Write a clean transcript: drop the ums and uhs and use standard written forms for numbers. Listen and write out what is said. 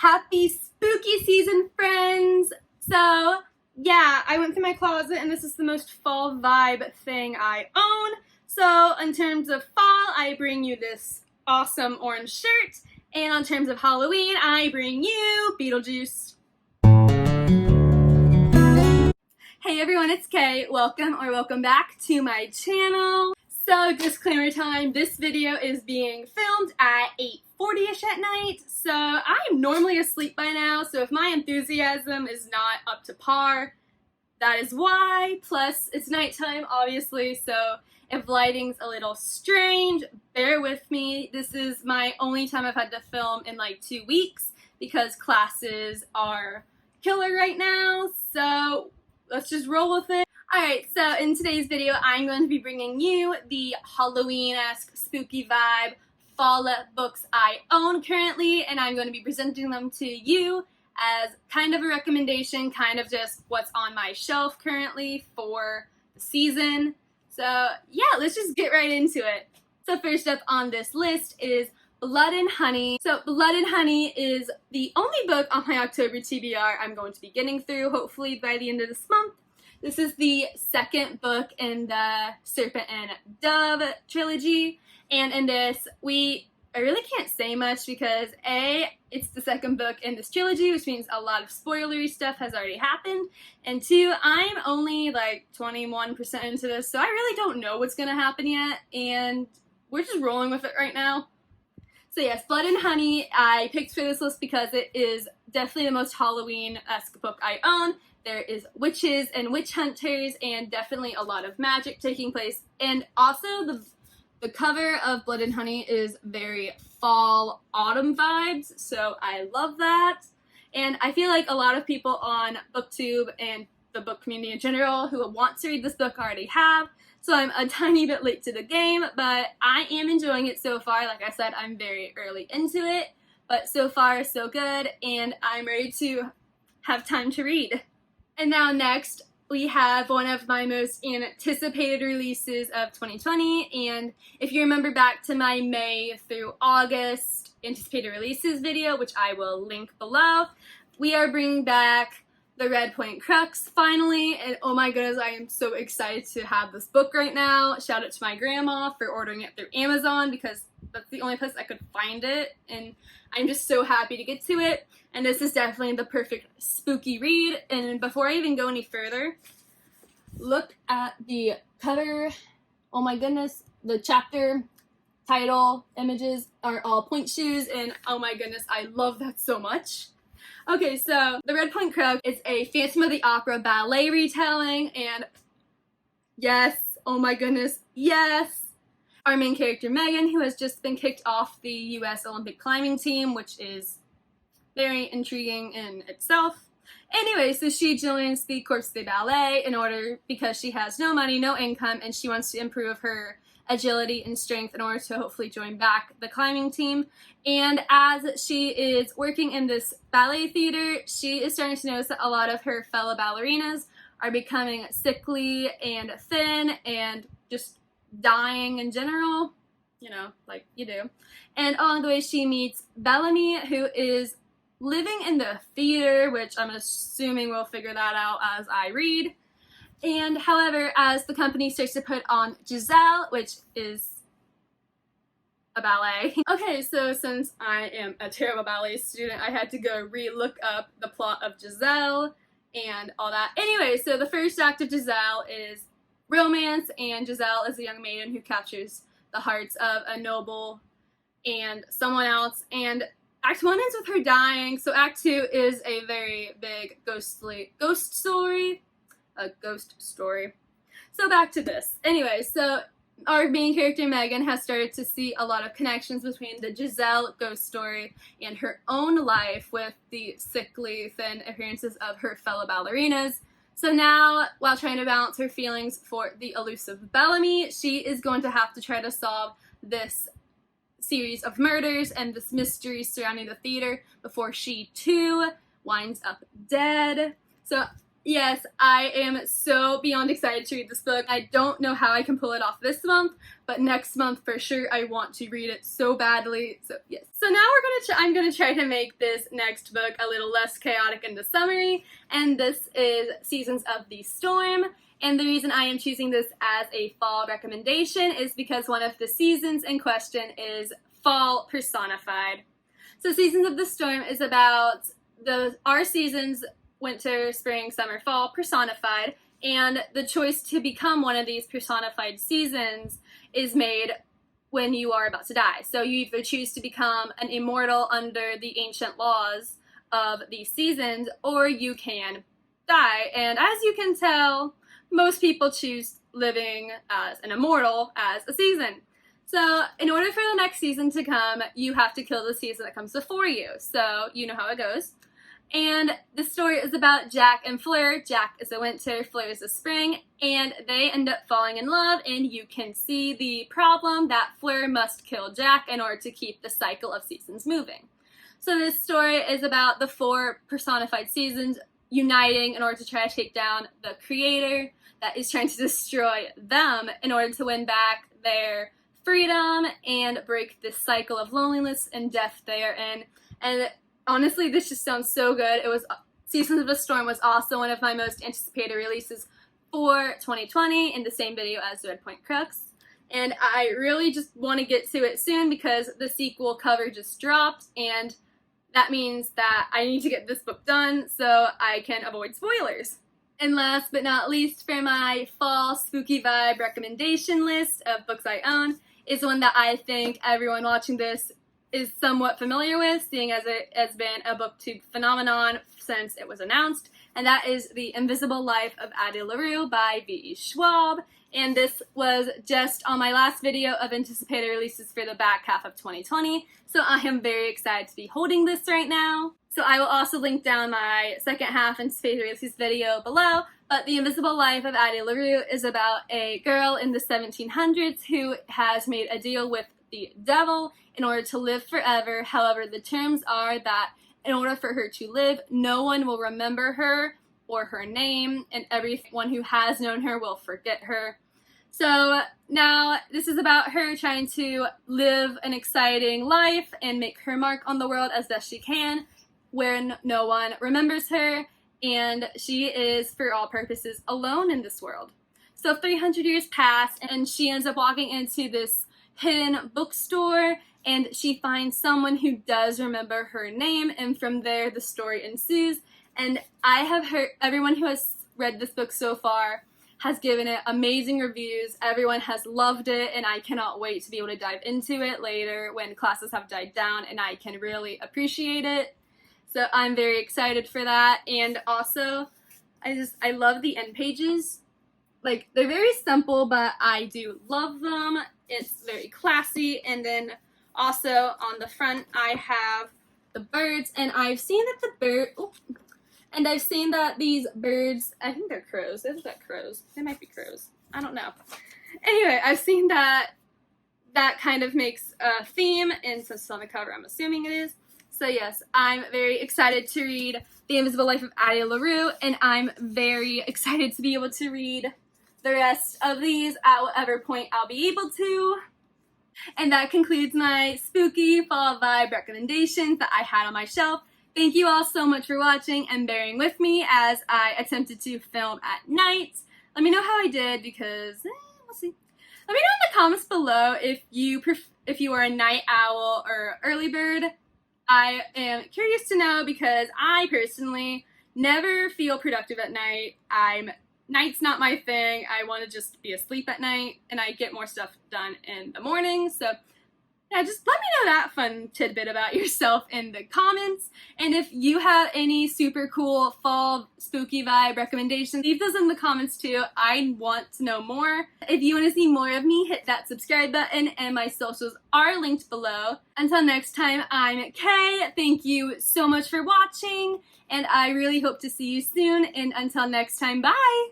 Happy spooky season, friends! So, yeah, I went through my closet and this is the most fall vibe thing I own. So, in terms of fall, I bring you this awesome orange shirt. And in terms of Halloween, I bring you Beetlejuice. Hey everyone, it's Kay. Welcome back to my channel. So, disclaimer time, this video is being filmed at 8:40ish at night, so I'm normally asleep by now, so if my enthusiasm is not up to par, that is why. Plus, it's nighttime, obviously, so if lighting's a little strange, bear with me. This is my only time I've had to film in like 2 weeks, because classes are killer right now, so let's just roll with it. Alright, so in today's video, I'm going to be bringing you the Halloween-esque spooky vibe fall books I own currently, and I'm going to be presenting them to you as kind of a recommendation, kind of just what's on my shelf currently for the season. So yeah, let's just get right into it. So first up on this list is Blood and Honey. So Blood and Honey is the only book on my October TBR I'm going to be getting through, hopefully by the end of this month. This is the second book in the Serpent and Dove trilogy, and in this, I really can't say much because A, it's the second book in this trilogy, which means a lot of spoilery stuff has already happened, and two, I'm only like 21% into this, so I really don't know what's going to happen yet, and we're just rolling with it right now. So yes, Blood and Honey I picked for this list because it is definitely the most Halloween-esque book I own. There is witches and witch hunters and definitely a lot of magic taking place. And also the cover of Blood and Honey is very fall autumn vibes, so I love that. And I feel like a lot of people on BookTube and the book community in general who want to read this book already have. So I'm a tiny bit late to the game, but I am enjoying it so far. Like I said, I'm very early into it, but so far so good, and I'm ready to have time to read. And now next, we have one of my most anticipated releases of 2020, and if you remember back to my May through August anticipated releases video, which I will link below, we are bringing back the Redpoint Crux finally, and oh my goodness, I am so excited to have this book right now. Shout out to my grandma for ordering it through Amazon because that's the only place I could find it, and I'm just so happy to get to it. And this is definitely the perfect spooky read. And before I even go any further, look at the cover. Oh my goodness, the chapter title images are all point shoes, and oh my goodness, I love that so much. Okay, so the Redpoint Crux is a Phantom of the Opera ballet retelling, and yes, oh my goodness, yes! Our main character, Megan, who has just been kicked off the US Olympic climbing team, which is very intriguing in itself. Anyway, so she joins the Corps de Ballet because she has no money, no income, and she wants to improve her agility and strength in order to hopefully join back the climbing team. And as she is working in this ballet theater, she is starting to notice that a lot of her fellow ballerinas are becoming sickly and thin and just dying in general, you know, like you do. And along the way she meets Bellamy, who is living in the theater, which I'm assuming we'll figure that out as I read. And however, as the company starts to put on Giselle, which is a ballet. Okay, so since I am a terrible ballet student, I had to go re-look up the plot of Giselle and all that. Anyway, so the first act of Giselle is romance, and Giselle is a young maiden who captures the hearts of a noble and someone else, and Act 1 ends with her dying, so Act 2 is a very big ghost story. So back to this. Anyway, so our main character Megan has started to see a lot of connections between the Giselle ghost story and her own life with the sickly, thin appearances of her fellow ballerinas. So now, while trying to balance her feelings for the elusive Bellamy, she is going to have to try to solve this series of murders and this mystery surrounding the theater before she too winds up dead. So Yes, I am so beyond excited to read this book. I don't know how I can pull it off this month, but next month for sure I want to read it so badly. So yes. So now I'm gonna try to make this next book a little less chaotic in the summary, and this is Seasons of the Storm. And the reason I am choosing this as a fall recommendation is because one of the seasons in question is fall personified. So Seasons of the Storm is about our seasons, winter, spring, summer, fall, personified, and the choice to become one of these personified seasons is made when you are about to die. So you either choose to become an immortal under the ancient laws of these seasons, or you can die. And as you can tell, most people choose living as an immortal as a season. So in order for the next season to come, you have to kill the season that comes before you. So you know how it goes. And the story is about Jack and Fleur. Jack is a winter, Fleur is a spring, and they end up falling in love, and you can see the problem that Fleur must kill Jack in order to keep the cycle of seasons moving. So this story is about the 4 personified seasons uniting in order to try to take down the creator that is trying to destroy them in order to win back their freedom and break this cycle of loneliness and death they are in. And honestly, this just sounds so good. Seasons of the Storm was also one of my most anticipated releases for 2020 in the same video as Redpoint Crux. And I really just want to get to it soon because the sequel cover just dropped, and that means that I need to get this book done so I can avoid spoilers. And last but not least, for my fall spooky vibe recommendation list of books I own is one that I think everyone watching this is somewhat familiar with, seeing as it has been a booktube phenomenon since it was announced, and that is The Invisible Life of Addie LaRue by V.E. Schwab. And this was just on my last video of anticipated releases for the back half of 2020, so I am very excited to be holding this right now. So I will also link down my second half anticipated releases video below, but The Invisible Life of Addie LaRue is about a girl in the 1700s who has made a deal with the devil in order to live forever. However, the terms are that in order for her to live, no one will remember her or her name, and everyone who has known her will forget her. So now this is about her trying to live an exciting life and make her mark on the world as best she can, when no one remembers her, and she is, for all purposes, alone in this world. So 300 years pass, and she ends up walking into this hidden bookstore, and she finds someone who does remember her name, and from there the story ensues. And I have heard everyone who has read this book so far has given it amazing reviews. Everyone has loved it, and I cannot wait to be able to dive into it later when classes have died down and I can really appreciate it. So I'm very excited for that. And also, I love the end pages. Like, they're very simple, but I do love them. It's very classy. And then also on the front, I have the birds, and I've seen that these birds, I think they're crows. Is that crows? They might be crows. I don't know. Anyway, I've seen that kind of makes a theme, and since it's on the cover, I'm assuming it is. So yes, I'm very excited to read The Invisible Life of Addie LaRue, and I'm very excited to be able to read the rest of these at whatever point I'll be able to. And that concludes my spooky fall vibe recommendations that I had on my shelf. Thank you all so much for watching and bearing with me as I attempted to film at night. Let me know how I did because, we'll see. Let me know in the comments below if you are a night owl or early bird. I am curious to know because I personally never feel productive at night. Night's not my thing. I want to just be asleep at night, and I get more stuff done in the morning. So yeah, just let me know that fun tidbit about yourself in the comments. And if you have any super cool fall spooky vibe recommendations, leave those in the comments too. I want to know more. If you want to see more of me, hit that subscribe button, and my socials are linked below. Until next time, I'm Kay. Thank you so much for watching, and I really hope to see you soon. And until next time, bye!